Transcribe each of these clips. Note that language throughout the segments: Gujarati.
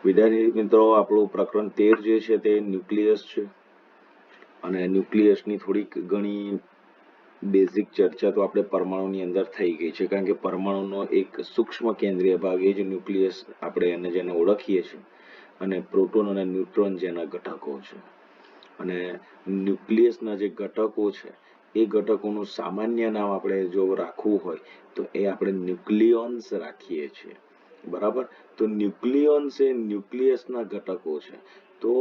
વિદ્યાર્થી મિત્રો, આપણું પ્રકરણ 13 જે છે તે ન્યુક્લિયસ છે અને ન્યુક્લિયસની થોડીક ઘણી બેઝિક ચર્ચા તો આપણે પરમાણુની અંદર થઈ ગઈ છે, કારણ કે પરમાણુનો એક સૂક્ષ્મ કેન્દ્રીય ભાગ એ જ ન્યુક્લિયસ આપણે એને જેને ઓળખીએ છીએ, અને પ્રોટોન અને ન્યુટ્રોન જેના ઘટકો છે. અને ન્યુક્લિયસના જે ઘટકો છે એ ઘટકોનું સામાન્ય નામ આપણે જો રાખવું હોય તો એ આપણે ન્યુક્લિયોન્સ રાખીએ છીએ. બરાબર. તો ન્યુક્લિયોન્સ એ ન્યુક્લિયસના ઘટકો છે. તો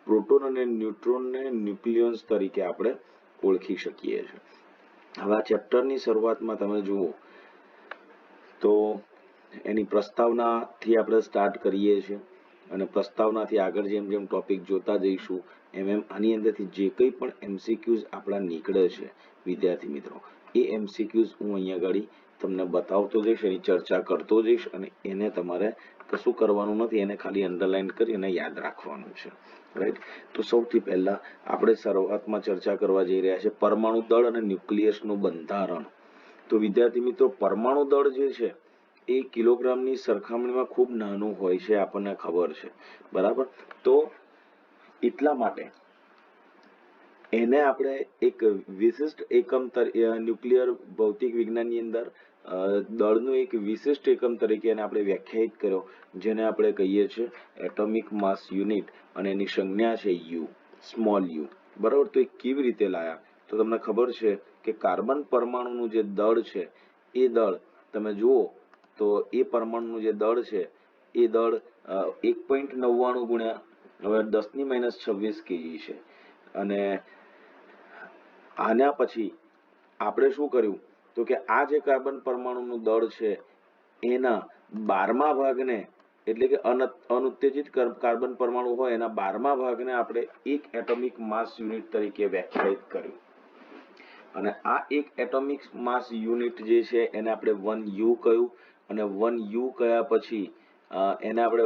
પ્રોટોન અને ન્યુટ્રોનને ન્યુક્લિયોન્સ તરીકે આપણે ઓળખી શકીએ છીએ. હવે આ ચેપ્ટરની શરૂઆતમાં તમે જુઓ તો એની પ્રસ્તાવનાથી આપણે સ્ટાર્ટ કરીએ છીએ, અને પ્રસ્તાવનાથી આગળ જેમ જેમ ટોપિક જોતા જઈશું એમ એમ આની અંદરથી જે કંઈ પણ એમસીક્યુઝ આપણા નીકળે છે વિદ્યાર્થી મિત્રો, એ એમસીક્યુઝ હું અહીંયા આગળ તમને બતાવતો જઈશ, એની ચર્ચા કરતો જઈશ, અને એને તમારે કશું કરવાનું નથી, એને ખાલી અંડરલાઈન કરી અને યાદ રાખવાનું છે. રાઈટ. તો સૌથી પહેલા આપણે શરૂઆતમાં ચર્ચા કરવા જઈ રહ્યા છે પરમાણુ દળ અને ન્યુક્લિયસનું બંધારણ. તો વિદ્યાર્થી મિત્રો, પરમાણુ દળ જે છે એ કિલોગ્રામની સરખામણીમાં ખૂબ નાનું હોય છે, આપણને ખબર છે. બરાબર. તો એટલા માટે એને આપણે એક વિશિષ્ટ એકમ ન્યુક્લિયર ભૌતિક વિજ્ઞાનની અંદર દળનું એક વિશિષ્ટ એકમ તરીકે એને આપણે વ્યાખ્યાયિત કર્યો, જેને આપણે કહીએ છીએ એટોમિક માસ યુનિટ, અને એની સંજ્ઞા છે યુ, સ્મોલ યુ. બરાબર. તો એ કેવી રીતે લાયા? તો તમને ખબર છે કે કાર્બન પરમાણુનું જે દળ છે એ દળ તમે જુઓ તો એ પરમાણુનું જે દળ છે એ દળ 1.99 ગુણ્યા હવે 10⁻26 kg છે. અને આના પછી આપણે શું કર્યું તો કે આ જે કાર્બન પરમાણુનું દળ છે એના 12મા ભાગને, એટલે કે અનુત્તેજિત કાર્બન પરમાણુ હોય એના 12મા ભાગને આપણે એક એટોમિક માસ યુનિટ તરીકે વ્યાખ્યાયિત કર્યું. અને આ એક એટોમિક માસ યુનિટ જે છે એને આપણે 1U કહ્યું, અને 1U કહ્યા પછી એને આપણે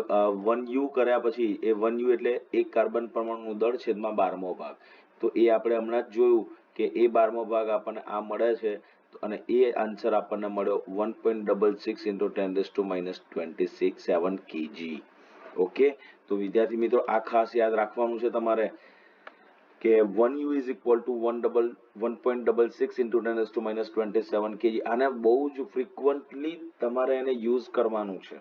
1U કર્યા પછી એ 1U એટલે એક કાર્બન પરમાણુનું દળ છેદમાં 12મો ભાગ. તો એ આપણે હમણાં જ જોયું કે એ 12મો ભાગ આપણને આ મળે છે, અને એ આન્સર આપણને મળ્યો 1.66 × 10⁻26 kg. ઓકે. તો વિદ્યાર્થી મિત્રો, આ ખાસ યાદ રાખવાનું છે તમારે કે 1U is equal to 1.66 × 10⁻27 kg. આને બહુ જ ફ્રીક્વન્ટલી તમારે એને યુઝ કરવાનું છે,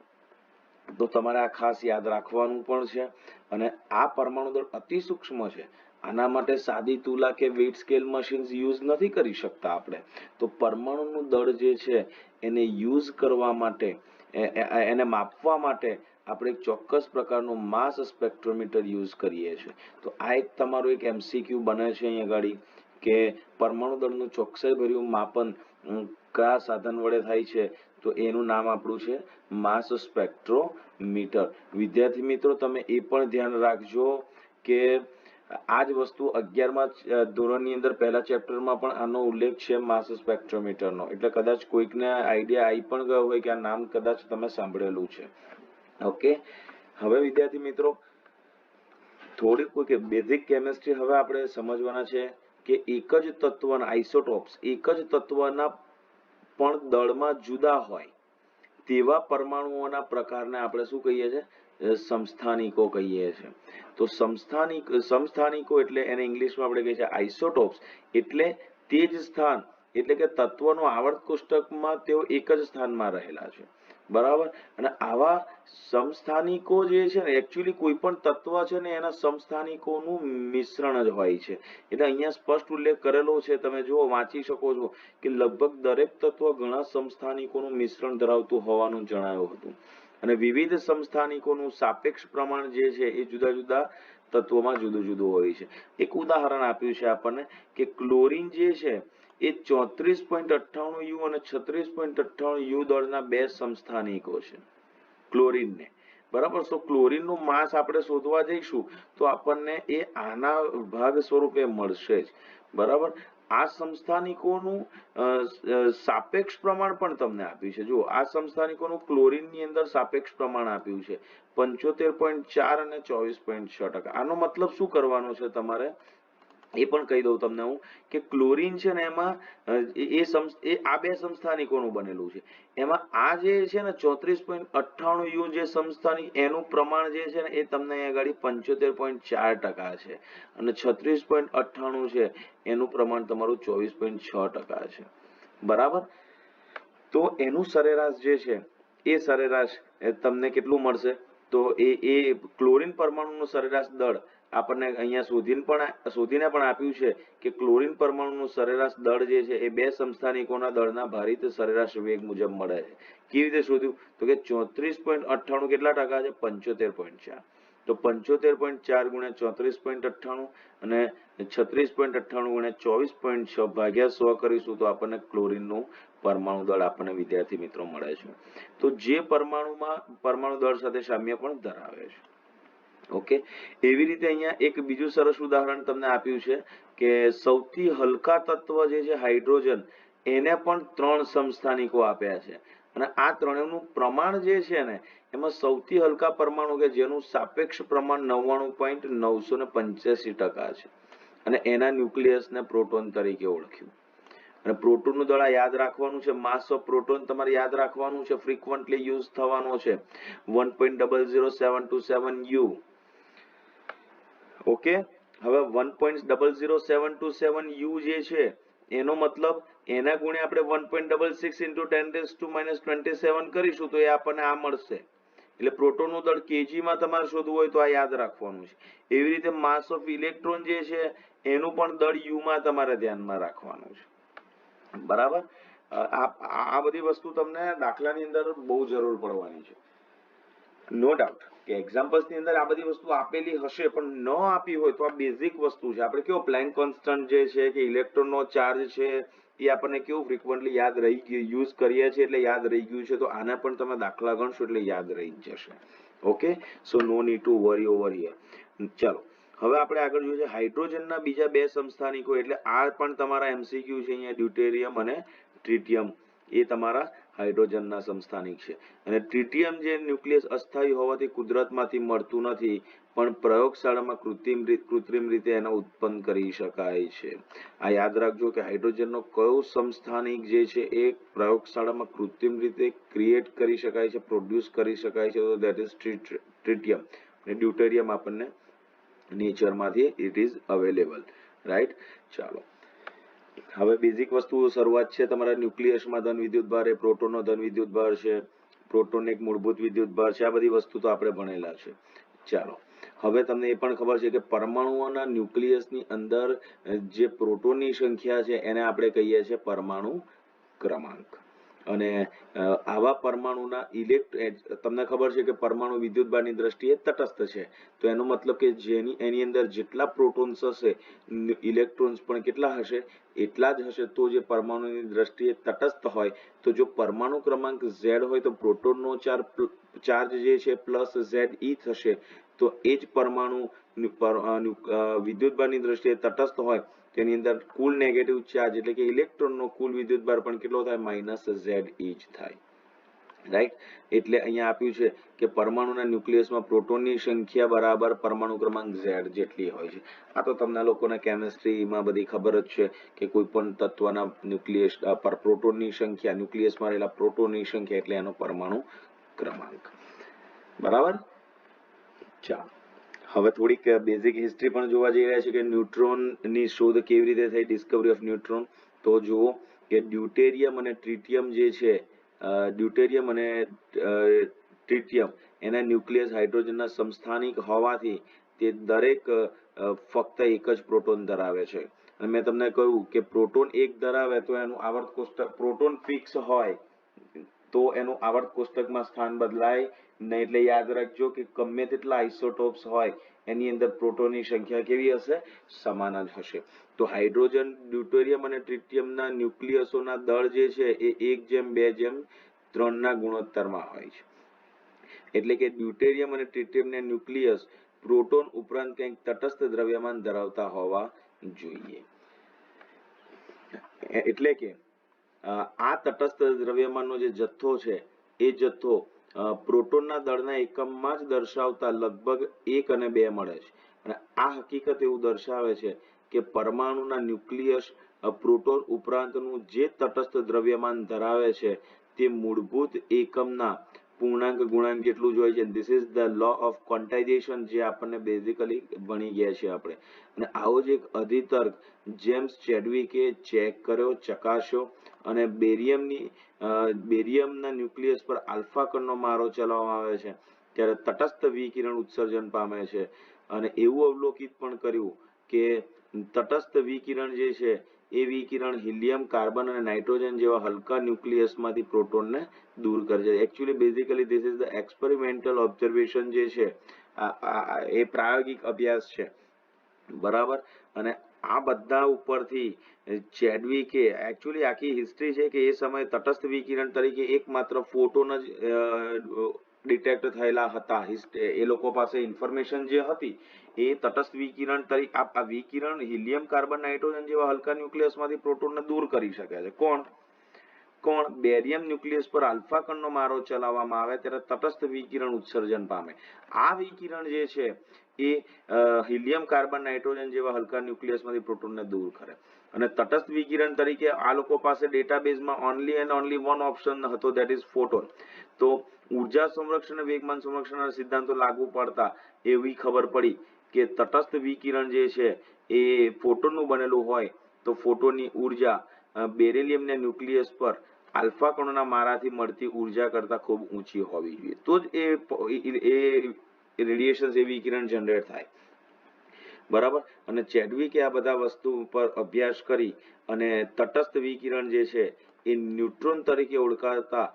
તો તમારે આ ખાસ યાદ રાખવાનું પણ છે. અને આ પરમાણુ દળ અતિ સૂક્ષ્મ છે, આના માટે સાદી તુલા કે વેઇટ સ્કેલ મશીન યુઝ નથી કરી શકતા આપણે. તો પરમાણુનું દળ જે છે એને યુઝ કરવા માટે, એને માપવા માટે આપણે એક ચોક્કસ પ્રકારનું માસ સ્પેક્ટ્રોમીટર યુઝ કરીએ છીએ. તો આ એક તમારું એક એમસીક્યુ બને છે અહીંયા આગળ કે પરમાણુ દળનું ચોકસાઈભર્યું માપન કયા સાધન વડે થાય છે, તો એનું નામ આપણું છે માસ સ્પેક્ટ્રોમીટર. વિદ્યાર્થી મિત્રો, તમે એ પણ ધ્યાન રાખજો કે આ જ વસ્તુ 11મા ધોરણની અંદર પહેલા ચેપ્ટરમાં પણ આનો ઉલ્લેખ છે માસ સ્પેક્ટ્રોમીટરનો, એટલે કદાચ કોઈકને આઈડિયા આવી પણ ગયો હોય કે આ નામ કદાચ તમે સાંભળેલું છે. ઓકે. હવે વિદ્યાર્થી મિત્રો, થોડીક કોઈ બેઝિક કેમેસ્ટ્રી હવે આપણે સમજવાના છે કે એક જ તત્વના આઇસોટોપ્સ, એક જ તત્વના પણ દળમાં જુદા હોય તેવા પરમાણુઓના પ્રકારને આપણે શું કહીએ છીએ? સમસ્થાનિકો કહીએ છીએ. તો સમસ્થાનિકો એટલે એને ઇંગ્લિશમાં આપણે કહીએ છીએ આઇસોટોપ્સ. એટલે તે જ સ્થાન, એટલે કે તત્વનો આવર્ત કોષ્ટકમાં તેઓ એક જ સ્થાનમાં રહેલા છે. બરાબર. અને આવા સમસ્થાનિકો જે છે ને, એકચ્યુઅલી કોઈ પણ તત્વ છે ને એના સમસ્થાનિકોનું મિશ્રણ જ હોય છે. એટલે અહીંયા સ્પષ્ટ ઉલ્લેખ કરેલો છે, તમે જુઓ, વાંચી શકો છો કે લગભગ દરેક તત્વ ઘણા સમસ્થાનિકોનું મિશ્રણ ધરાવતું હોવાનું જણાયું હતું. અને વિવિધ સમસ્થાનિકોનું સાપેક્ષ પ્રમાણ જે છે એ જુદા જુદા તત્વોમાં જુદું જુદું હોય છે. એક ઉદાહરણ આપ્યું છે આપણને કે ક્લોરીન જે છે એ 34.98U અને 36.98U દળના બે સમસ્થાનિકો છે ક્લોરીનને. બરાબર. તો ક્લોરીનનું માસ આપણે શોધવા જઈશું તો આપણને એ આના ભાગ સ્વરૂપે મળશે જ. બરાબર. આ સમસ્થાનિકોનું સાપેક્ષ પ્રમાણ પણ તમને આપ્યું છે. જુઓ, આ સમસ્થાનિકોનું ક્લોરીનની અંદર સાપેક્ષ પ્રમાણ આપ્યું છે 75.4 અને 24.6%. આનો મતલબ શું કરવાનો છે તમારે એ પણ કહી દઉં તમને હું કે ક્લોરીન છે ને એમાં આ બે સમસ્થાનિકોનું બનેલું છે. એમાં આ જે છે ને 34.98 જે સમસ્થાનિક એનું પ્રમાણ જે છે ને એ તમને અહીંયા આગળ 75.4% છે અને 36.98 છે એનું પ્રમાણ તમારું 24.6% છે. બરાબર. તો એનું સરેરાશ જે છે એ સરેરાશ તમને કેટલું મળશે? તો એ ક્લોરીન પરમાણુનું સરેરાશ દળ આપણને અહીંયા શોધીને પણ આપ્યું છે કે ક્લોરીન પરમાણુનું સરેરાશ દળ જે છે એ બે સમસ્થાનિકોના દળના ભારિત સરેરાશ વેગ મુજબ મળે છે. કેવી રીતે શોધ્યું? તો કે 34.98 કેટલા ટકા છે? 75.4. તો 75.4 ગુણ્યા 34.98 અને 36.98 ગુણ્યા 24.6 ભાગ્યા 100 કરીશું તો આપણને ક્લોરીનનું પરમાણુ દળ આપણને વિદ્યાર્થી મિત્રો મળે છે. તો જે પરમાણુ દળ સાથે સામ્ય પણ ધરાવે છે. ઓકે. એવી રીતે અહીંયા એક બીજું સરસ ઉદાહરણ તમને આપ્યું છે કે સૌથી હલકા તત્વ જે છે હાઇડ્રોજન એને પણ 3 સમસ્થાનિકો આપ્યા છે અને આ ત્રણેયનું પ્રમાણ જે છે ને એમાં સૌથી હલકા પરમાણુ કે જેનું સાપેક્ષ પ્રમાણ 99.985% છે અને એના ન્યુક્લિયસને પ્રોટોન તરીકે ઓળખ્યું. અને પ્રોટોનનું દળ યાદ રાખવાનું છે. માસ ઓફ પ્રોટોન તમારે યાદ રાખવાનું છે, ફ્રીક્વન્ટલી યુઝ થવાનો છે 1.00727 U. ઓકે. હવે 1.00727 U જે છે એનો મતલબ એના ગુણે આપણે 1.66 × 10⁻27 કરીશું તો એ આપણને આ મળશે. એટલે પ્રોટોનનું દળ કેજીમાં તમારે શોધવું હોય તો આ યાદ રાખવાનું છે. એવી રીતે માસ ઓફ ઇલેક્ટ્રોન જે છે એનું પણ દળ યુમાં તમારે ધ્યાનમાં રાખવાનું છે. બરાબર. આ બધી વસ્તુ તમને દાખલાની અંદર બહુ જરૂર પડવાની છે. નો ડાઉટ કે એક્ઝામ્પલ્સ ની અંદર આ બધી વસ્તુ આપેલી હશે પણ ન આપી હોય તો આ બેઝિક વસ્તુ છે. આપણે કેવો પ્લેન્ક કોન્સ્ટન્ટ જે છે કે ઇલેક્ટ્રોનનો ચાર્જ છે એ આપણને કેવું ફ્રીક્વન્ટલી યાદ રહી ગયું, યુઝ કરીએ છીએ એટલે યાદ રહી ગયું છે. તો આના પણ તમે દાખલા ગણશો એટલે યાદ રહી જ જશે. Okay. So no need to worry over here. ચાલો હવે આપણે આગળ જોઈએ છે હાઇડ્રોજનના બીજા બે સમસ્થાનિકો. એટલે આ પણ તમારા એમસીક્યુ છે અહીંયા, ડ્યુટેરિયમ અને ટ્રિટિયમ. એ તમારા હાઇડ્રોજનના સમસ્થાનિક છે. અને ટ્રિટિયમ જે ન્યુક્લિયસ અસ્થાયી હોવાથી કુદરતમાંથી મળતું નથી પણ પ્રયોગશાળામાં કૃત્રિમ રીતે એને ઉત્પન્ન કરી શકાય છે. આ યાદ રાખજો કે હાઇડ્રોજનનો કયો સમસ્થાનિક જે છે એ પ્રયોગશાળામાં કૃત્રિમ રીતે ક્રિએટ કરી શકાય છે, પ્રોડ્યુસ કરી શકાય છે. તો ધેટ ઇઝ ટ્રિટિયમ. અને ડ્યુટેરિયમ આપણને નેચરમાંથી ઇટ ઇઝ અવેલેબલ. રાઈટ. ચાલો હવે બેઝિક વસ્તુ શરૂઆત છે. તમારા ન્યુક્લિયસમાં ધન વિદ્યુતભાર, એ પ્રોટોનનો ધન વિદ્યુતભાર છે. પ્રોટોન એક મૂળભૂત વિદ્યુતભાર છે. આ બધી વસ્તુ તો આપણે ભણેલા છે. ચાલો હવે તમને એ પણ ખબર છે કે પરમાણુઓના ન્યુક્લિયસની અંદર જે પ્રોટોનની સંખ્યા છે એને આપણે કહીએ છીએ પરમાણુ ક્રમાંક. અને આવા પરમાણુના તમને ખબર છે કે પરમાણુ વિદ્યુતભારની દ્રષ્ટિએ તટસ્થ છે. તો એનો મતલબ કે એની અંદર જેટલા પ્રોટોન્સ હશે ઇલેક્ટ્રોન્સ પણ કેટલા હશે એટલા જ હશે. તો જે પરમાણુની દ્રષ્ટિએ તટસ્થ હોય તો જો પરમાણુ ક્રમાંક Z હોય તો પ્રોટોનનો ચાર્જ જે છે +Ze થશે. તો એ જ પરમાણુ વિદ્યુતભારની દ્રષ્ટિએ તટસ્થ હોય તેની અંદર કુલ નેગેટિવ ચાર્જ એટલે કે ઇલેક્ટ્રોનનો કુલ વિદ્યુતભાર પણ કેટલો થાય? -Ze જ થાય. રાઈટ. એટલે અહીંયા આપ્યું છે કે પરમાણુના ન્યુક્લિયસમાં પ્રોટોનની સંખ્યા બરાબર પરમાણુ ક્રમાંક Z જેટલી હોય છે. આ તો તમને લોકોને કેમિસ્ટ્રીમાં બધી ખબર જ છે કે કોઈ પણ તત્વના ન્યુક્લિયસ પર પ્રોટોનની સંખ્યા, ન્યુક્લિયસમાં રહેલા પ્રોટોનની સંખ્યા એટલે એનો પરમાણુ ક્રમાંક. બરાબર. ચાલો હવે થોડીક બેઝિક હિસ્ટ્રી પણ જોવા જઈ રહ્યા છે કે ન્યુટ્રોનની શોધ કેવી રીતે થઈ, ડિસ્કવરી ઓફ ન્યુટ્રોન. તો જુઓ કે ડ્યુટેરિયમ અને ટ્રિટિયમ જે છે, ડ્યુટેરિયમ અને ટ્રિટિયમ એના ન્યુક્લિયસ હાઇડ્રોજનના સમસ્થાનિક હોવાથી તે દરેક ફક્ત એક જ પ્રોટોન ધરાવે છે. અને મેં તમને કહ્યું કે પ્રોટોન એક ધરાવે તો એનું આવર્ત કોષ્ટક, પ્રોટોન ફિક્સ હોય તો એનું આવર્ત કોષ્ટકમાં સ્થાન બદલાય નહીં. એટલે યાદ રાખજો કે ગમે તેટલા આઇસોટોપ્સ હોય એની અંદર પ્રોટોનની સંખ્યા કેવી હશે? સમાન જ હશે. તો હાઇડ્રોજન, ડ્યુટેરિયમ અને ટ્રિટિયમના ન્યુક્લિયસોના દળ જે છે એ 1:2:3 ના ગુણોત્તરમાં હોય છે. એટલે કે ડ્યુટેરિયમ અને ટ્રિટિયમના ન્યુક્લિયસ પ્રોટોન ઉપરાંત કંઈક તટસ્થ દ્રવ્યમાન ધરાવતા હોવા જોઈએ. એટલે કે આ તટસ્થ દ્રવ્યમાનનો જે જથ્થો છે એ જથ્થો પ્રોટોનના દળના એકમમાં જ દર્શાવતા લગભગ 1 અને 2 મળે છે. અને આ હકીકત એવું દર્શાવે છે કે કે પરમાણુના ન્યુક્લિયસ પ્રોટોન ઉપરાંતનું જે તટસ્થ દ્રવ્યમાન ધરાવે છે તે મૂળભૂત એકમના પૂર્ણાંક ગુણાંક જેટલું જ હોય છે. This is the law of quantisation, જે આપણને બેઝિકલી ભણી ગયા છે આપણે. અને આવો જ એક અધિતર્ક જેમ્સ ચેડવિકે ચેક કર્યો, ચકાસ્યો અને બેરિયમના ન્યુક્લિયસ પર આલ્ફા કણનો મારો ચલાવવામાં આવે છે ત્યારે તટસ્થ વિકિરણ ઉત્સર્જન પામે છે. અને એવું અવલોકિત પણ કર્યું કે તટસ્થ વિકિરણ જે છે એ વિકિરણ હિલિયમ, કાર્બન અને નાઇટ્રોજન જેવા હલકા ન્યુક્લિયસમાંથી પ્રોટોનને દૂર કરે છે. Actually basically this is the experimental observation જે છે એ પ્રાયોગિક અભ્યાસ છે, બરાબર. અને આ બધા ઉપરથી ચેડવિકે એકચ્યુઅલી આખી હિસ્ટ્રી છે કે એ સમયે તટસ્થ વિકિરણ તરીકે એકમાત્ર ફોટોન જ ડિટેક્ટ થયેલા હતા. એ લોકો પાસે ઇન્ફોર્મેશન જે હતી એ તટસ્થ વિકિરણ તરીકે આ વિકિરણ હિલિયમ, કાર્બન, નાઇટ્રોજન જેવા હલકા ન્યુક્લિયસમાંથી પ્રોટોનને દૂર કરી શકે છે. કોણ? બેરિયમ ન્યુક્લિયસ પર આલ્ફા કણનો મારો ચલાવવામાં આવે ત્યારે તટસ્થ વિકિરણ ઉત્સર્જન પામે. આ વિકિરણ જે છે એ હિલિયમ, કાર્બન, નાઇટ્રોજન જેવા હલકા ન્યુક્લિયસમાંથી પ્રોટોનને દૂર કરે. અને તટસ્થ વિકિરણ તરીકે આ લોકો પાસે ડેટાબેઝમાં only and only one option હતો, ધેટ ઇઝ ફોટોન. તો ઉર્જા સંરક્ષણ અને વેગમાન સંરક્ષણના સિદ્ધાંતો લાગુ પડતા એવી ખબર પડી કે તટસ્થ વિકિરણ જે છે એ ફોટોનનું બનેલું હોય તો ફોટોનની ઉર્જા બેરિલિયમના ન્યુક્લિયસ પર આલ્ફા કણોના મારાથી મળતી ઉર્જા કરતા ખૂબ ઊંચી હોવી જોઈએ, તો જ એ રેડિયેશન એ વિકિરણ જનરેટ થાય, બરાબર. અને ચેડવિકે આ બધા વસ્તુ પર અભ્યાસ કરી અને તટસ્થ વિકિરણ જે છે એ ન્યુટ્રોન તરીકે ઓળખાતા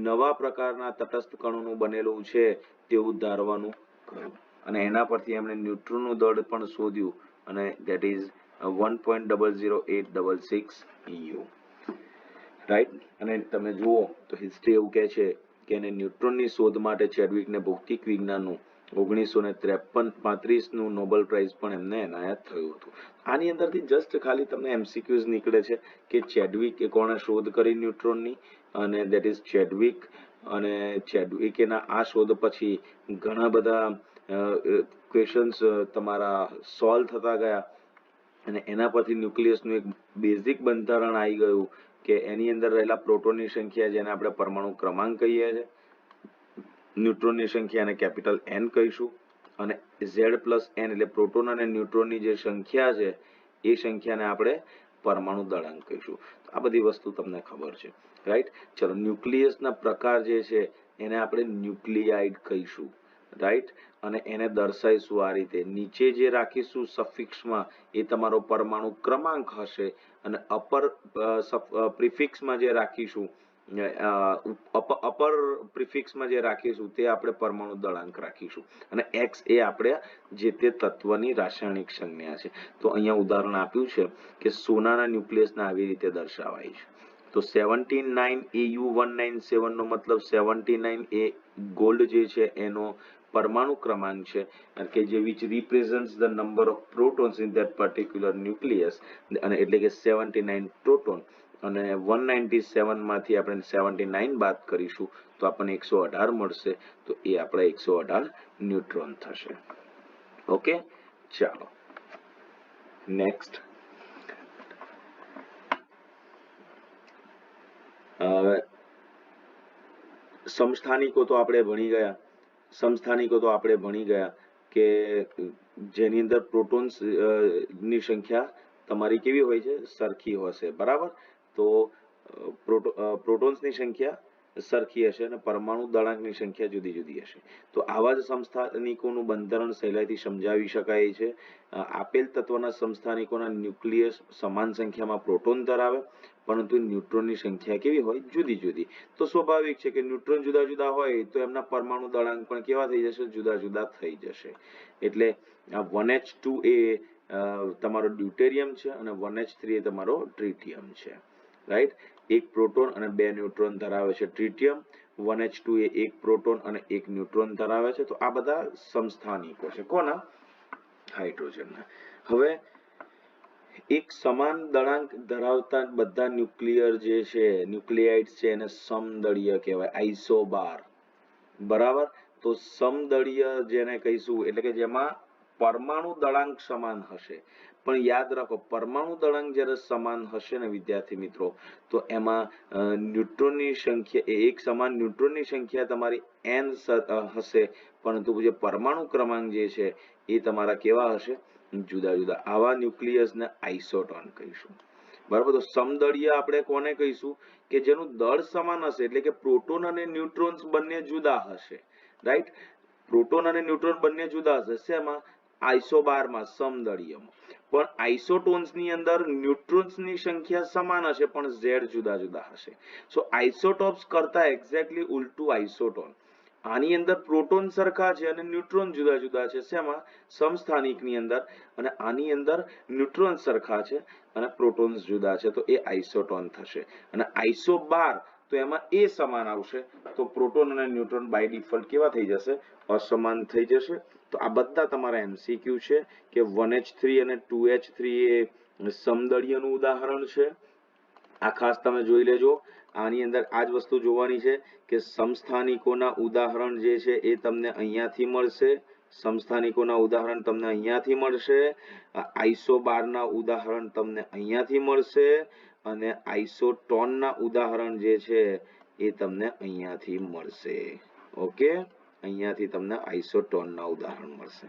નવા પ્રકારના તટસ્થ કણોનું બનેલું છે તેવું ધારવાનું કહ્યું. અને એના પરથી એમણે ન્યુટ્રોનનું દળ પણ શોધ્યું અને ધેટ ઇઝ 1.00866 EU, રાઈટ. અને તમે જુઓ તો હિસ્ટ્રી એવું કહે છે કે એને ન્યુટ્રોનની શોધ માટે ચેડવિકને ભૌતિક વિજ્ઞાનનું 1935નું નોબેલ પ્રાઇઝ પણ એમને એનાયત થયું હતું. આની અંદરથી જસ્ટ ખાલી તમને એમસીક્યુઝ નીકળે છે કે ચેડવિકે કોણે શોધ કરી ન્યુટ્રોનની, અને ધેટ ઇઝ ચેડવિક. અને ચેડવિકેના આ શોધ પછી ઘણા બધા ક્વેશ્ચન્સ તમારા સોલ્વ થતા ગયા અને એના પરથી ન્યુક્લિયસનું એક બેઝિક બંધારણ આવી ગયું કે એની અંદર રહેલા પ્રોટોનની સંખ્યા જેને આપણે પરમાણુ ક્રમાંક કહીએ છીએ, ન્યુટ્રોનની સંખ્યાને કેપિટલ N કહીશું, અને Z+N એટલે પ્રોટોન અને ન્યુટ્રોનની જે સંખ્યા છે એ સંખ્યાને આપણે પરમાણુ દળાંક કહીશું. આ બધી વસ્તુ તમને ખબર છે, રાઈટ. ચલો, ન્યુક્લિયસના પ્રકાર જે છે એને આપણે ન્યુક્લિયાઇડ કહીશું, રાઈટ. અને એને દર્શાવીશું આ રીતે. નીચે જે રાખીશું સફિક્સમાં એ તમારો પરમાણુ ક્રમાંક હશે અને અપર પ્રિફિક્સમાં જે રાખીશું અપર પ્રિફિક્સમાં જે રાખીશું તે આપણે પરમાણુ દળાંક રાખીશું. અને X એ આપણે જે તે તત્વની રાસાયણિક સંજ્ઞા છે. તો અહીંયા ઉદાહરણ આપ્યું છે કે સોનાના ન્યુક્લિયસને આવી રીતે દર્શાવાય છે. તો 79AU197 નો મતલબ 79 એ ગોલ્ડ જે છે એનો પરમાણુ ક્રમાંક છે કે જે which represents the number of protons in that particular nucleus, અને એટલે કે 79 પ્રોટોન. અને 197 માંથી આપણે 79 બાદ કરીશું તો આપણને 118 મળશે. તો એ આપણા 118 ન્યુટ્રોન થશે. ઓકે, ચાલો નેક્સ્ટ. સમસ્થાનિકો તો આપણે ભણી ગયા કે જેની અંદર પ્રોટોન્સ ની સંખ્યા તમારી કેવી હોય છે? સરખી હશે, બરાબર. તો પ્રોટોન્સની સંખ્યા સરખી હશે અને પરમાણુ દળાંકની સંખ્યા જુદી જુદી હશે. તો આવા જ સમસ્થાનિકોનું બંધારણ સહેલાઈથી સમજાવી શકાય છે. આપેલ તત્વના સમસ્થાનિકોના ન્યુક્લિયસ સમાન સંખ્યામાં પ્રોટોન ધરાવે પરંતુ ન્યુટ્રોનની સંખ્યા કેવી હોય? જુદી જુદી. તો સ્વાભાવિક છે કે ન્યુટ્રોન જુદા જુદા હોય તો એમના પરમાણુ દળાંક પણ કેવા થઈ જશે? જુદા જુદા થઈ જશે. એટલે 1H2 એ તમારો ડ્યુટેરિયમ છે અને 1H3 એ તમારો ટ્રિટિયમ છે, રાઈટ. એક પ્રોટોન અને બે ન્યુટ્રોન ધરાવે છે ટ્રિટિયમ. 1H2 એ એક પ્રોટોન અને એક ન્યુટ્રોન ધરાવે છે. તો આ બધા સમસ્થાનિકો છે. કોના? હાઇડ્રોજનના. હવે એક સમાન દળાંક ધરાવતા બધા ન્યુક્લિયાઇડ્સ છે એને સમદળીય કહેવાય, આઇસોબાર, બરાબર. તો સમદળીય જેને કહીશું એટલે કે જેમાં પરમાણુ દળાંક સમાન હશે, પણ યાદ રાખો પરમાણુ દળાંક જ્યારે સમાન હશે ને વિદ્યાર્થી મિત્રો, તો એમાં ન્યુટ્રોનની સંખ્યા એક સમાન ન્યુટ્રોનની સંખ્યા તમારી n હશે, પરંતુ જે પરમાણુ ક્રમાંક જે છે એ તમારા કેવા હશે, જુદા જુદા. આવા ન્યુક્લિયસને આઇસોટોન કહીશું. બરાબર. તો સમદળીય આપણે કોને કહીશું, કે જેનું દળ સમાન હશે, એટલે કે પ્રોટોન અને ન્યુટ્રોન્સ બંને જુદા હશે. રાઈટ. પ્રોટોન અને ન્યુટ્રોન બંને જુદા હશે. શેમાં? આઇસોબારમાં, સમદળીયમાં. પણ આઇસોટોન્સની અંદર ન્યુટ્રોન્સની સંખ્યા સમાન હશે, પણ ઝેડ જુદા જુદા હશે. સો આઇસોટોપ્સ કરતા એક્ઝેક્ટલી ઉલટું આઇસોટોન. આની અંદર પ્રોટોન સરખા છે અને ન્યુટ્રોન જુદા જુદા છે. શેમાં? સમસ્થાનિકની અંદર. અને આની અંદર ન્યુટ્રોન સરખા છે અને પ્રોટોન્સ જુદા છે, તો એ આઇસોટોન થશે. અને આઇસોબાર તો એમાં એ સમાન આવશે, તો પ્રોટોન અને ન્યુટ્રોન બાય ડિફોલ્ટ કેવા થઈ જશે? અસમાન થઈ જશે. તો આ બધા તમારા MCQ છે કે 1H3 અને 2H3 એ સમદળીયનું ઉદાહરણ છે. આ ખાસ તમે જોઈ લેજો. આની અંદર આ જ વસ્તુ જોવાની છે કે સમસ્થાનિકોના ઉદાહરણ જે છે એ તમને અહીંયાથી મળશે. સમસ્થાનિકોના ઉદાહરણ તમને અહીંયાથી મળશે. આઇસોબારના ઉદાહરણ તમને અહીંયાથી મળશે અને આઇસોટોનના ઉદાહરણ જે છે એ તમને અહીંયાથી મળશે. ઓકે, અહીંયાથી તમને આઇસોટોનના ઉદાહરણ મળશે.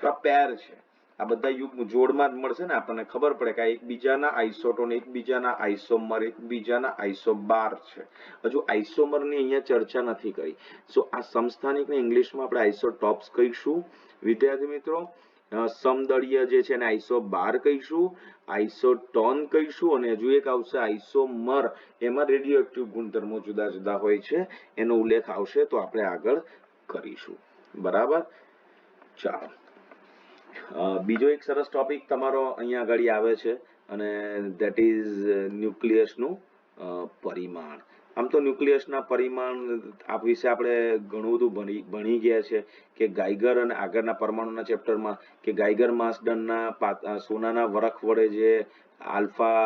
તો આ પેર છે. આ બધા યુગ્મ જોડમાં જ મળશે ને, આપણને ખબર પડે કે એકબીજાના આઇસોટોન, એકબીજાના આઇસોમર, એકબીજાના આઇસોબાર છે. હજુ આઇસોમરની અહીંયા ચર્ચા નથી કરી. સો આ સમસ્થાનિકને ઇંગ્લિશમાં આપણે આઇસોટોપ્સ કહીશું વિદ્યાર્થી મિત્રો. સમદળીય જે છે એને આઇસોબાર કહીશું, આઇસોટોન કહીશું, અને હજુ એક આવશે આઇસોમર. એમાં રેડિયોએક્ટિવ ગુણધર્મો જુદા જુદા હોય છે, એનો ઉલ્લેખ આવશે તો આપણે આગળ કરીશું. બરાબર. ચાલો, બીજો એક સરસ ટોપિક તમારો અહીંયા આગળ આવે છે અને ધેટ ઇઝ ન્યુક્લિયસનું પરિમાણ. આમ તો ન્યુક્લિયસના પરિમાણ આ વિશે આપણે ઘણું બધું ભણી ગયા છે કે ગાઈગર અને આગળના પરમાણુના ચેપ્ટરમાં કે ગાઈગર માસડનના સોનાના વરખ વડે જે આલ્ફા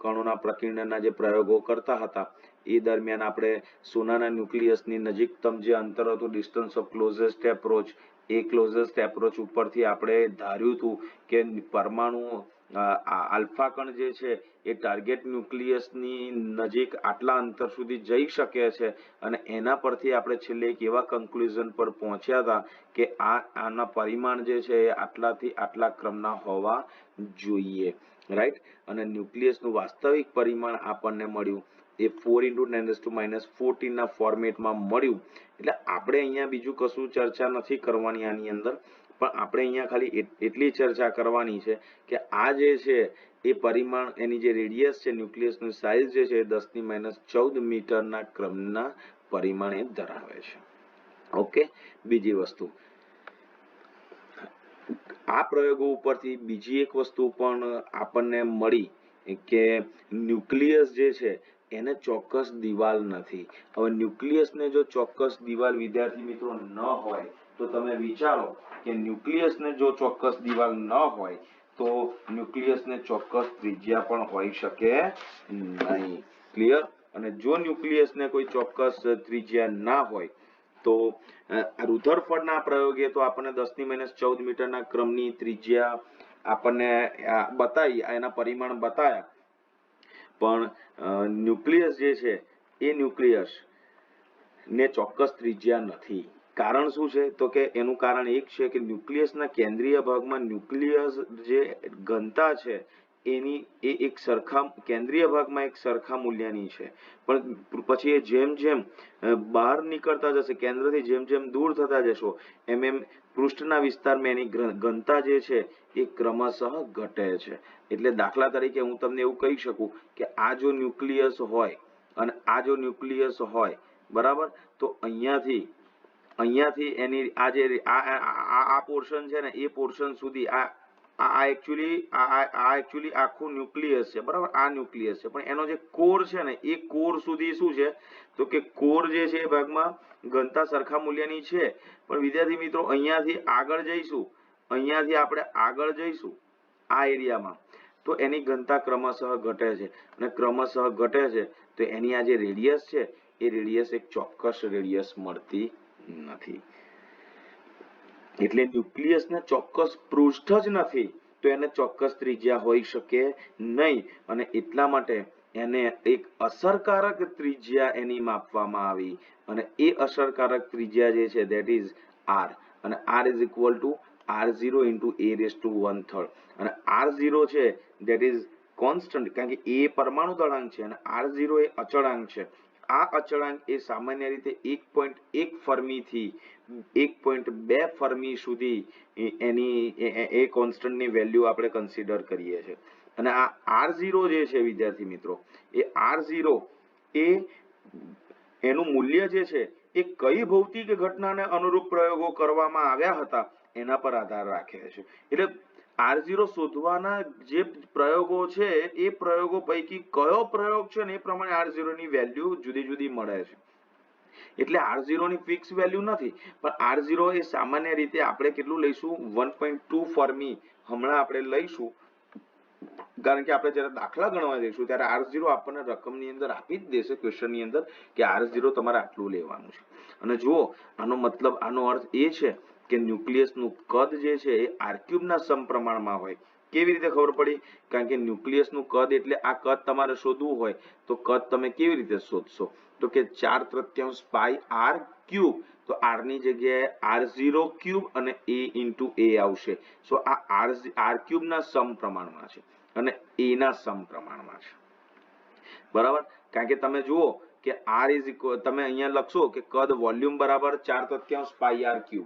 કણોના પ્રકીર્ણનના જે પ્રયોગો કરતા હતા એ દરમિયાન આપણે સોનાના ન્યુક્લિયસની નજીકતમ જે અંતર હતું, distance of closest approach, A closest approach ઉપરથી આપણે ધાર્યું હતું કે પરમાણુ આલ્ફા કણ જે છે એ ટાર્ગેટ ન્યુક્લિયસની નજીક આટલા અંતર સુધી જઈ શકે છે, અને એના પરથી આપણે છેલ્લે એક એવા કન્ક્લુઝન પર પહોંચ્યા હતા કે આના પરિમાણ જે છે એ આટલાથી આટલા ક્રમના હોવા જોઈએ. રાઈટ. અને ન્યુક્લિયસનું વાસ્તવિક પરિમાણ આપણને મળ્યું એ 4 × 10⁻14 ના ફોર્મેટમાં મળ્યું. એટલે આપણે અહીંયા બીજું કશું ચર્ચા નથી કરવાની આની અંદર, પણ આપણે અહીંયા ખાલી એટલી ચર્ચા કરવાની છે કે આ જે છે એ પરિમાણ, એની જે રેડિયસ છે, ન્યુક્લિયસની સાઇઝ જે છે 10⁻14 મીટરના ક્રમના પરિમાણ એ ધરાવે છે. ઓકે. બીજી વસ્તુ, આ પ્રયોગો ઉપરથી બીજી એક વસ્તુ પણ આપણને મળી કે ન્યુક્લિયસ જે છે એને ચોક્કસ દિવાલ નથી. હવે ન્યુક્લિયસને જો ચોક્કસ દિવાલ વિદ્યાર્થી મિત્રો ન હોય તો તમે વિચારો કે ન્યુક્લિયસને જો ચોક્કસ દિવાલ ન હોય તો ન્યુક્લિયસને ચોક્કસ ત્રિજ્યા પણ હોઈ શકે નહીં. ક્લિયર. અને જો ન્યુક્લિયસને કોઈ ચોક્કસ ત્રિજ્યા ના હોય તો રુધરફોર્ડના પ્રયોગે તો આપણને 10⁻14 મીટરના ક્રમની ત્રિજ્યા આપણને બતાવી, એના પરિમાણ બતાવ્યા, પણ ન્યુક્લિયસ જે છે એ ન્યુક્લિયસ ને ચોક્કસ ત્રિજ્યા નથી. કારણ શું છે? તો કે એનું કારણ એક છે કે ન્યુક્લિયસના કેન્દ્રીય ભાગમાં ન્યુક્લિયસ જે ઘનતા છે એની એ એક સરખા કેન્દ્રીય ભાગમાં એક સરખા મૂલ્યની છે, પણ પછી એ જેમ જેમ બહાર નીકળતા જશે, કેન્દ્રથી જેમ જેમ દૂર થતા જશો એમ એમ પૃષ્ઠના વિસ્તારમાં એની ઘનતા જે છે એ ક્રમશઃ ઘટે છે. એટલે દાખલા તરીકે હું તમને એવું કહી શકું કે આ જો ન્યુક્લિયસ હોય અને આ જો ન્યુક્લિયસ હોય, બરાબર, તો અહીંયાથી એની આ જે આ પોર્શન છે ને એ પોર્શન સુધી આ એકચ્યુઅલી આખું ન્યુક્લિયસ છે, બરાબર, આ ન્યુક્લિયસ છે, પણ એનો જે કોર છે ને એ કોર સુધી શું છે તો કે કોર જે છે એ ભાગમાં ઘનતા સરખા મૂલ્યની છે, પણ વિદ્યાર્થી મિત્રો અહીંયાથી આપણે આગળ જઈશું આ એરિયામાં તો એની ઘનતા ક્રમશઃ ઘટે છે, અને ક્રમશઃ ઘટે છે તો એની આ જે રેડિયસ છે એ રેડિયસ એક ચોક્કસ રેડિયસ મળતી નથી. એટલે ન્યુક્લિયસને ચોક્કસ પૃષ્ઠ જ નથી તો એને ચોક્કસ ત્રિજ્યા હોઈ શકે નહીં અને એટલા માટે એને એક અસરકારક ત્રિજ્યા એની માપવામાં આવી અને એ અસરકારક ત્રિજ્યા જે છે that is r અને r is equal to r0 into a raised to 1/3 અને r0 છે that is કોન્સ્ટન્ટ કારણ કે એ પરમાણુ દળાંક છે અને r0 એ અચળાંક છે આ અચળાંક એ સામાન્ય રીતે 1.1 ફર્મી થી 1.2 ફર્મી સુધી એની એ કોન્સ્ટન્ટની વેલ્યુ આપણે કન્સિડર કરીએ છીએ અને આ r0 જે છે વિદ્યાર્થી મિત્રો એ r0 એ એનું મૂલ્ય જે છે એ કઈ ભૌતિક ઘટનાને અનુરૂપ પ્રયોગો કરવામાં આવ્યા હતા એના પર આધાર રાખે છે એટલે r0 શોધવાના જે પ્રયોગો છે એ પ્રયોગો પૈકી કયો પ્રયોગ છે ને એ પ્રમાણે r0 ની વેલ્યુ જુદી જુદી મળે છે એટલે r0 ની ફિક્સ વેલ્યુ નથી પણ r0 એ સામાન્ય રીતે આપણે કેટલું લઈશું 1.2 ફર્મી હમણાં આપણે લઈશું કારણ કે આપણે જ્યારે દાખલા ગણવા જઈશું ત્યારે r0 આપણને રકમની અંદર આપી જ દેશે ક્વેશ્ચનની અંદર કે r0 તમારે આટલું લેવાનું છે અને જુઓ આનો મતલબ આનો અર્થ એ છે કે ન્યુક્લિયસનું કદ જે છે એ r³ ના સમપ્રમાણમાં હોય કેવી રીતે ખબર પડી કારણ કે ન્યુક્લિયસનું કદ એટલે આ કદ તમારે શોધવું હોય તો કદ તમે કેવી રીતે શોધશો તો કે 4/3 પાઈ r³ તો r ની જગ્યાએ r0 ક્યુબ અને a into a આવશે સો આ r³ ના સમપ્રમાણમાં છે અને a ના સમપ્રમાણમાં છે બરાબર કારણ કે તમે જુઓ કે r ઇઝ ઇક્વલ તમે અહીંયા લખશો કે કદ વોલ્યુમ બરાબર 4/3 પાઈ r³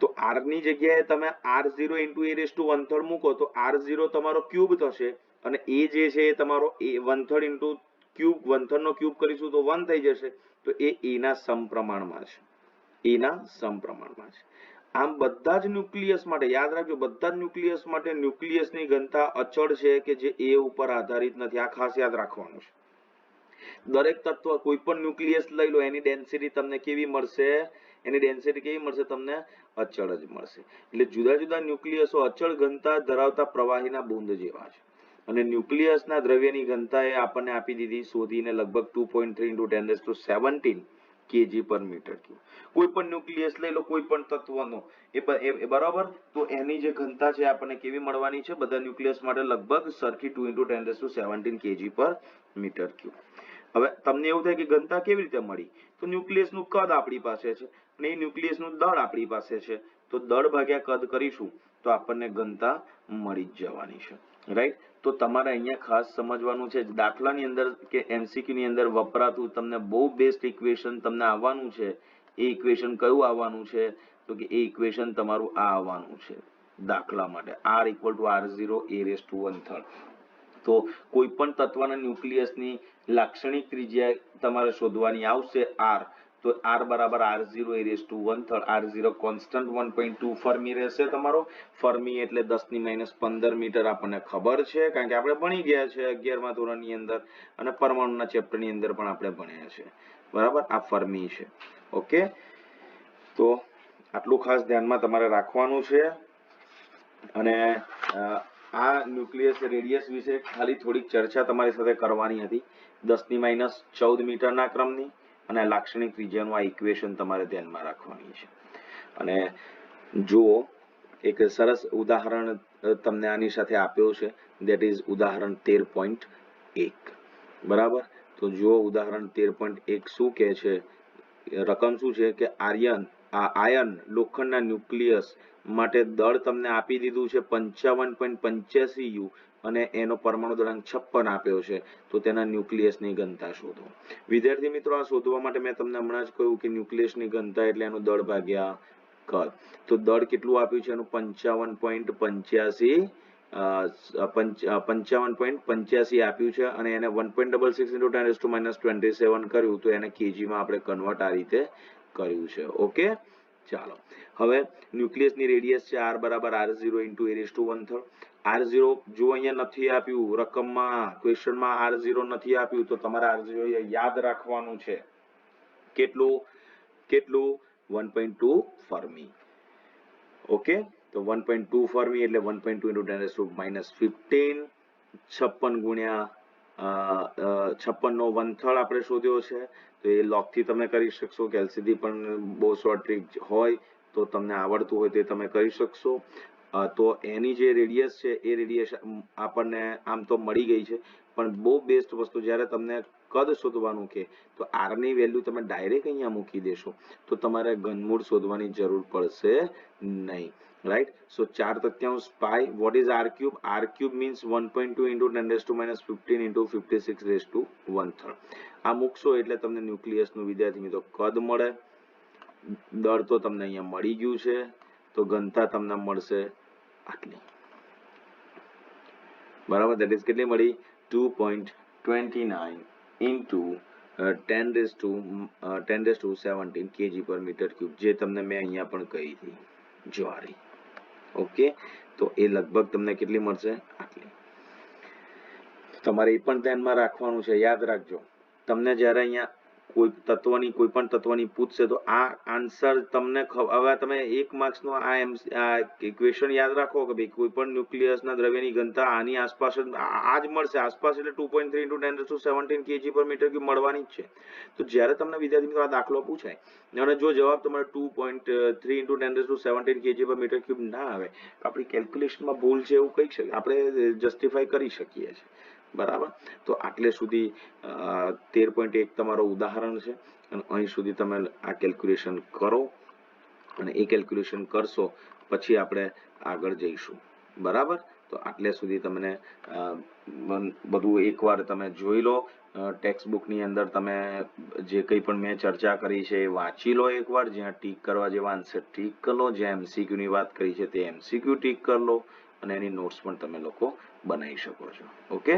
તો r ની જગ્યાએ તમે r0 into a raised to 1/3 મૂકો તો r0 તમારો ક્યુબ થશે અને a જે છે એ તમારો a 1/3 into ક્યુબ 1/3 નો ક્યુબ કરીશું તો 1 થઈ જશે તો એ a ના સમપ્રમાણમાં છે a ના સમપ્રમાણમાં છે આમ બધા જ ન્યુક્લિયસ માટે યાદ રાખજો બધા જ ન્યુક્લિયસ માટે ન્યુક્લિયસની ઘનતા અચળ છે કે જે a ઉપર આધારિત નથી આ ખાસ યાદ રાખવાનું છે દરેક તત્વ કોઈ પણ ન્યુક્લિયસ લઈ લો એની ડેન્સિટી તમને કેવી મળશે એની ડેન્સિટી કેવી મળશે તમને અચળ જ મળશે એટલે જુદા જુદા ન્યુક્લિયસો અચળ ઘનતા ધરાવતા પ્રવાહીના બુંદ જેવા છે અને ન્યુક્લિયસના દ્રવ્યની ઘનતા એ આપણને આપી દીધી શોધીને લગભગ 2.3 × 10⁻17 kg પર મીટર ક્યુબ કોઈ પણ ન્યુક્લિયસ લઈ લો કોઈ પણ તત્વનો એ બરાબર તો એની જે ઘનતા છે આપણને કેવી મળવાની છે બધા ન્યુક્લિયસ માટે લગભગ સરખી 2 × 10⁻17 kg પર મીટર ક્યુબ હવે તમને એવું થાય કે ઘનતા કેવી રીતે મળી તો ન્યુક્લિયસનું કદ આપણી પાસે છે અને એ ન્યુક્લિયસનું દળ આપણી પાસે છે તો દળ ભાગ્યા કદ કરીશું તો આપણને ઘનતા મળી જ જવાની છે રાઈટ તો તમારે અહીંયા ખાસ સમજવાનું છે દાખલાની અંદર કે એમસીક્યુ ની અંદર વપરાતું તમને બહુ બેસ્ટ ઇક્વેશન તમને આવવાનું છે એ ઇક્વેશન કયું આવવાનું છે તો કે એ ઇક્વેશન તમારું આ આવવાનું છે દાખલા માટે r = r0 a raised to 1/3 તો કોઈ પણ તત્વના ન્યુક્લિયસની લાક્ષણિક ત્રિજ્યા તમારે શોધવાની આવશે r તો r બરાબર r0 a raised to 1/3 r0 constant 1.2 fermi રહેશે તમારો ફર્મી એટલે 10⁻15 મીટર આપણને ખબર છે કારણ કે આપણે ભણી ગયા છે 11મા ધોરણની અંદર અને પરમાણુના ચેપ્ટરની અંદર પણ આપણે ભણ્યા છે બરાબર આ ફર્મી છે ઓકે તો આટલું ખાસ ધ્યાનમાં તમારે રાખવાનું છે અને આ ન્યુક્લિયસ રેડિયસ વિશે ખાલી થોડીક ચર્ચા તમારી સાથે કરવાની હતી 10⁻14 મીટરના ક્રમની અને લાક્ષણિક ત્રિજ્યાનું આ ઇક્વેશન તમારે ધ્યાનમાં રાખવાની છે અને જુઓ એક સરસ ઉદાહરણ તમને આની સાથે આપ્યું છે ધેટ ઇઝ ઉદાહરણ 13.1 બરાબર તો જુઓ ઉદાહરણ 13.1 શું કહે છે રકમ શું છે કે આયન લોખંડના ન્યુક્લિયસ માટે દળ તમને આપી દીધું છે 55.85 યુ અને એનો પરમાણુ દળાંક 56 આપ્યો છે તો તેના ન્યુક્લિયસની ઘનતા શોધો વિદ્યાર્થી મિત્રો આ શોધવા માટે મેં તમને હમણાં જ કહ્યું કે ન્યુક્લિયસની ઘનતા એટલે એનું દળ ભાગ્યા કદ તો દળ કેટલું આપ્યું છે એનું 55.85 આપ્યું છે અને એને 1.66 × 10⁻27 કર્યું તો એને કેજીમાં આપણે કન્વર્ટ આ રીતે કર્યું છે ઓકે ચાલો હવે ન્યુક્લિયસની રેડિયસ છે r બરાબર r0 × a raised to 1/3 r0 જો અહીંયા નથી આપ્યું રકમમાં ક્વેશ્ચનમાં r0 નથી આપ્યું તો તમારે r0 યાદ રાખવાનું છે કેટલું 1.2 ફર્મી ઓકે તો 1.2 ફર્મી એટલે 1.2 × 10⁻15 56 ગુણ્યા 56 નો 1/3 આપણે શોધ્યો છે તો એ લોગ થી તમે કરી શકશો કે એલસીડી પણ બહુ શોર્ટ ટ્રીક હોય તો તમને આવડતું હોય તે તમે કરી શકશો. તો એની જે રેડિયસ છે એ રેડિયસ આપણને આમ તો મળી ગઈ છે, પણ બહુ બેસ્ટ વસ્તુ જ્યારે તમને કદ શોધવાનું કે તો આર ની વેલ્યુ તમે ડાયરેક્ટ અહીંયા મૂકી દેશો તો તમારે ઘનમૂળ શોધવાની જરૂર પડશે નહીં. Right. So 4/3 pi, what is r cube? R cube means 1.2 into 10⁻⁻15 into 56⁻⁻1/3. આ મૂકશો એટલે તમને ન્યુક્લિયસનું વિદ્યાર્થી મિત્રો કદ મળે. દળ તો તમને અહીંયા મળી ગયું છે, તો ઘનતા તમને મળશે આટલી. બરાબર, દેટ ઇઝ કેટલી મળી? 2.29 into 10⁻17 kg/m³, જે તમને મેં અહીંયા પણ કહી હતી જ્વારી. ઓકે, તો એ લગભગ તમને કેટલી મળશે? આટલી. તમારે એ પણ ધ્યાનમાં રાખવાનું છે, યાદ રાખજો, તમને જ્યારે અહીંયા કોઈ પણ તત્વની પૂછશે તો આ આન્સર તમને હવે તમે 1 માર્ક્સનો આ ઇક્વેશન યાદ રાખો કે ભાઈ કોઈ પણ ન્યુક્લિયસના દ્રવ્યની ઘનતા આની આસપાસ આ જ મળશે. આસપાસ એટલે 2.3 into 10⁻17 kg/m³ મળવાની જ છે. તો જ્યારે તમને વિદ્યાર્થી મિત્રો આ દાખલો પૂછાય અને જો જવાબ તમારે 2.3 into 10⁻17 kg/m³ ના આવે તો આપણી કેલ્ક્યુલેશનમાં ભૂલ છે એવું કહી શકીએ, આપણે જસ્ટિફાઈ કરી શકીએ છીએ. બરાબર, તો આટલે સુધી 13.1 તમારો ઉદાહરણ છે અને અહીં સુધી તમે આ કેલ્ક્યુલેશન કરો અને એ કેલ્ક્યુલેશન કરશો પછી આપણે આગળ જઈશું. બરાબર, તો આટલે સુધી તમને બધું એકવાર તમે જોઈ લો. ટેક્સ્ટ બુકની અંદર તમે જે કંઈ પણ મેં ચર્ચા કરી છે એ વાંચી લો એકવાર. જ્યાં ટીક કરવા જેવા આન્સર ટીક કરી લો, જ્યાં એમસીક્યુની વાત કરી છે તે એમસીક્યુ ટીક કરી લો અને એની નોટ્સ પણ તમે લોકો બનાવી શકો છો. ઓકે.